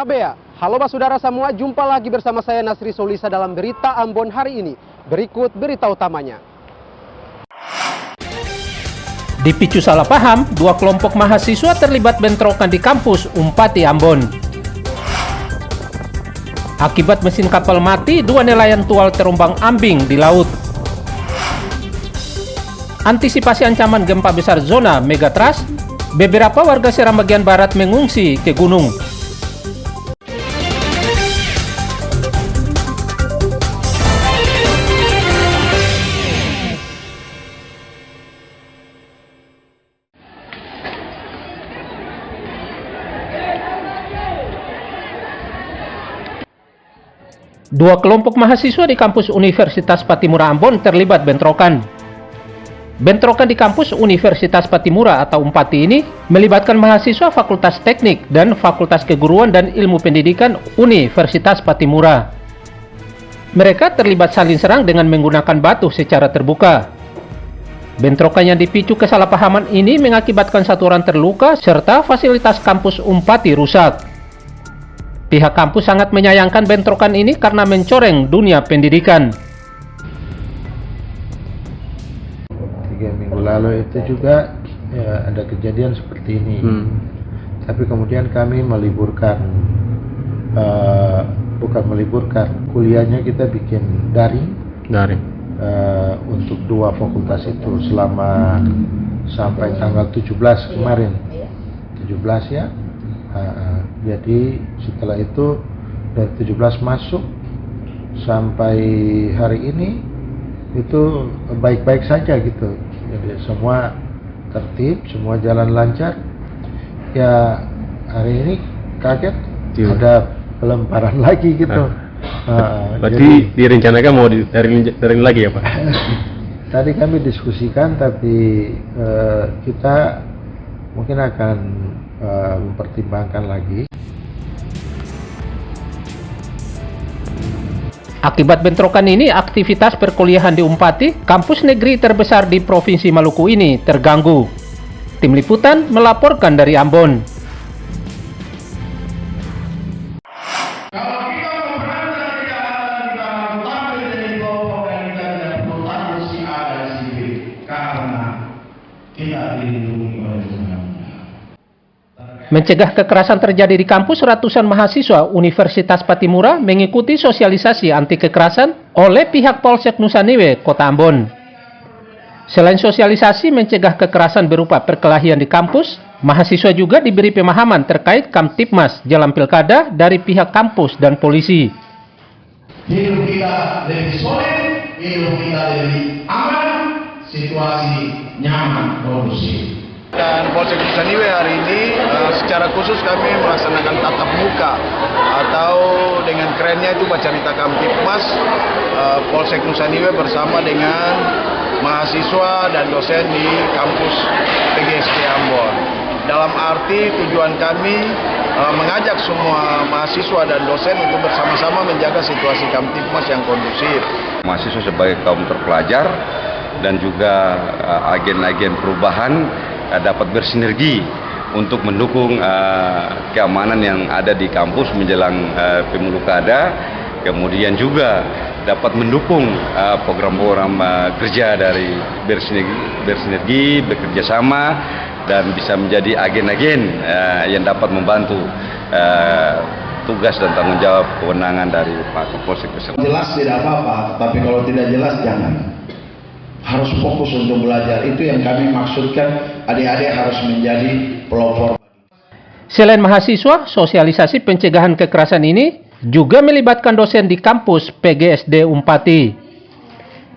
Bea. Halo Mas Saudara semua, jumpa lagi bersama saya Nasri Solisa dalam Berita Ambon hari ini. Berikut berita utamanya. Dipicu salah paham, dua kelompok mahasiswa terlibat bentrokan di kampus Umpati Ambon. Akibat mesin kapal mati, dua nelayan tual terombang-ambing di laut. Antisipasi ancaman gempa besar zona megatrust, beberapa warga Seram bagian barat mengungsi ke gunung. Dua kelompok mahasiswa di kampus Universitas Pattimura Ambon terlibat bentrokan. Bentrokan di kampus Universitas Pattimura atau Umpati ini melibatkan mahasiswa Fakultas Teknik dan Fakultas Keguruan dan Ilmu Pendidikan Universitas Pattimura. Mereka terlibat saling serang dengan menggunakan batu secara terbuka. Bentrokan yang dipicu kesalahpahaman ini mengakibatkan satu orang terluka serta fasilitas kampus Umpati rusak. Pihak kampus sangat menyayangkan bentrokan ini karena mencoreng dunia pendidikan. 3 minggu lalu itu juga ya, ada kejadian seperti ini. Tapi kemudian kami meliburkan, bukan meliburkan, kuliahnya kita bikin daring. Untuk dua fakultas itu selama sampai tanggal 17 kemarin. 17 ya. Jadi setelah itu dari 17 masuk sampai hari ini itu baik-baik saja gitu. Jadi semua tertib, semua jalan lancar. Ya hari ini kaget ada pelemparan lagi gitu. Berarti direncanakan mau daring lagi ya Pak? Tadi kami diskusikan tapi kita mungkin akan mempertimbangkan lagi. Akibat bentrokan ini, aktivitas perkuliahan di Umpati, kampus negeri terbesar di Provinsi Maluku ini, terganggu. Tim Liputan melaporkan dari Ambon. Mencegah kekerasan terjadi di kampus, ratusan mahasiswa Universitas Pattimura mengikuti sosialisasi anti kekerasan oleh pihak Polsek Nusa Niwe, Kota Ambon. Selain sosialisasi mencegah kekerasan berupa perkelahian di kampus, mahasiswa juga diberi pemahaman terkait Kamtipmas Jalan Pilkada dari pihak kampus dan polisi. Hidup kita lebih solid, hidup kita lebih aman, situasi nyaman, kondusif. Dan Polsek Nusa Niwe hari ini secara khusus kami melaksanakan tatap muka atau dengan kerennya itu Bacarita Kamtipmas Polsek Nusa Niwe bersama dengan mahasiswa dan dosen di kampus PGSD Ambon. Dalam arti tujuan kami mengajak semua mahasiswa dan dosen untuk bersama-sama menjaga situasi Kamtipmas yang kondusif. Mahasiswa sebagai kaum terpelajar dan juga agen-agen perubahan dapat bersinergi untuk mendukung keamanan yang ada di kampus menjelang pemilu kada, kemudian juga dapat mendukung program-program kerja dari bersinergi, bekerja sama, dan bisa menjadi agen-agen yang dapat membantu tugas dan tanggung jawab kewenangan dari Pak Kapolsek. Jelas tidak apa-apa, tapi kalau tidak jelas jangan. Harus fokus untuk belajar, itu yang kami maksudkan, adik-adik harus menjadi pelopor. Selain mahasiswa, sosialisasi pencegahan kekerasan ini juga melibatkan dosen di kampus PGSD Umpati.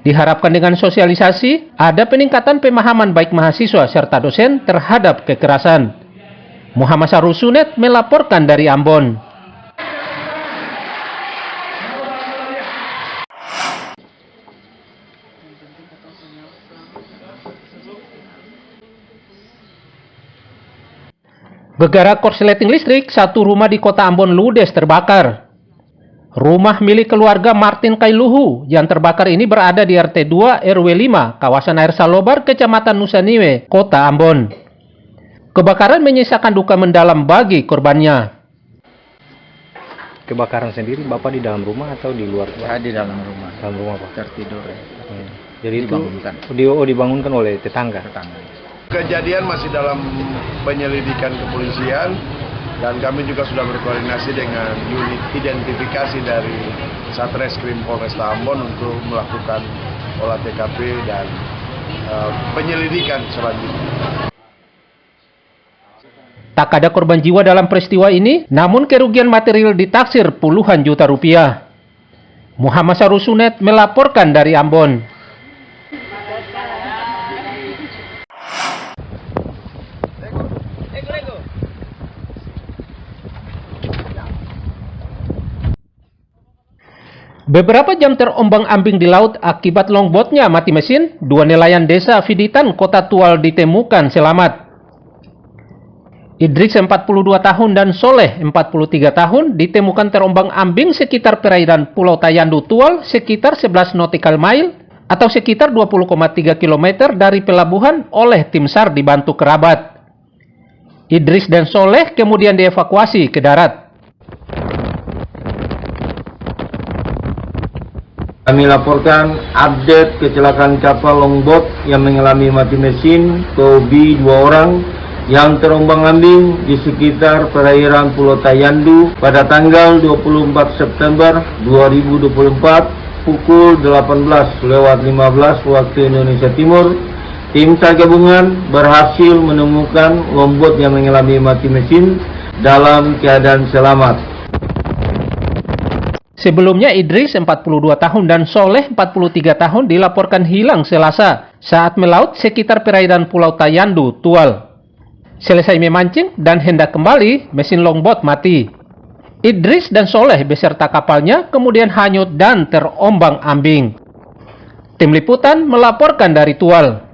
Diharapkan dengan sosialisasi, ada peningkatan pemahaman baik mahasiswa serta dosen terhadap kekerasan. Muhammad Sarusunet melaporkan dari Ambon. Gegara korsleting listrik, satu rumah di Kota Ambon ludes terbakar. Rumah milik keluarga Martin Kailuhu yang terbakar ini berada di RT 2 RW 5, kawasan Air Salobar, Kecamatan Nusa Niwe, Kota Ambon. Kebakaran menyisakan duka mendalam bagi korbannya. kebakaran sendiri, Bapak di dalam rumah atau di luar? Saya di dalam rumah. Dalam rumah, Pak. Tertidur ya. Jadi Dibangunkan. dibangunkan oleh tetangga. Kejadian masih dalam penyelidikan kepolisian dan kami juga sudah berkoordinasi dengan unit identifikasi dari Satreskrim Polresta Ambon untuk melakukan olah TKP dan penyelidikan selanjutnya. Tak ada korban jiwa dalam peristiwa ini, namun kerugian material ditaksir puluhan juta rupiah. Muhammad Sarusunet melaporkan dari Ambon. Beberapa jam terombang-ambing di laut akibat longboatnya mati mesin, dua nelayan desa Fiditan, Kota Tual ditemukan selamat. Idris 42 tahun dan Soleh 43 tahun ditemukan terombang-ambing sekitar perairan Pulau Tayandu Tual sekitar 11 nautical mile atau sekitar 20,3 km dari pelabuhan oleh tim SAR dibantu kerabat. Idris dan Soleh kemudian dievakuasi ke darat. Kami laporkan update kecelakaan kapal longboat yang mengalami mati mesin, Tobi 2 orang yang terombang-ambing di sekitar perairan Pulau Tayandu pada tanggal 24 September 2024 pukul 18:15 waktu Indonesia Timur. Tim SAR gabungan berhasil menemukan longboat yang mengalami mati mesin dalam keadaan selamat. Sebelumnya Idris 42 tahun dan Soleh 43 tahun dilaporkan hilang Selasa saat melaut sekitar perairan Pulau Tayandu, Tual. Selesai memancing dan hendak kembali, mesin longboat mati. Idris dan Soleh beserta kapalnya kemudian hanyut dan terombang-ambing. Tim Liputan melaporkan dari Tual.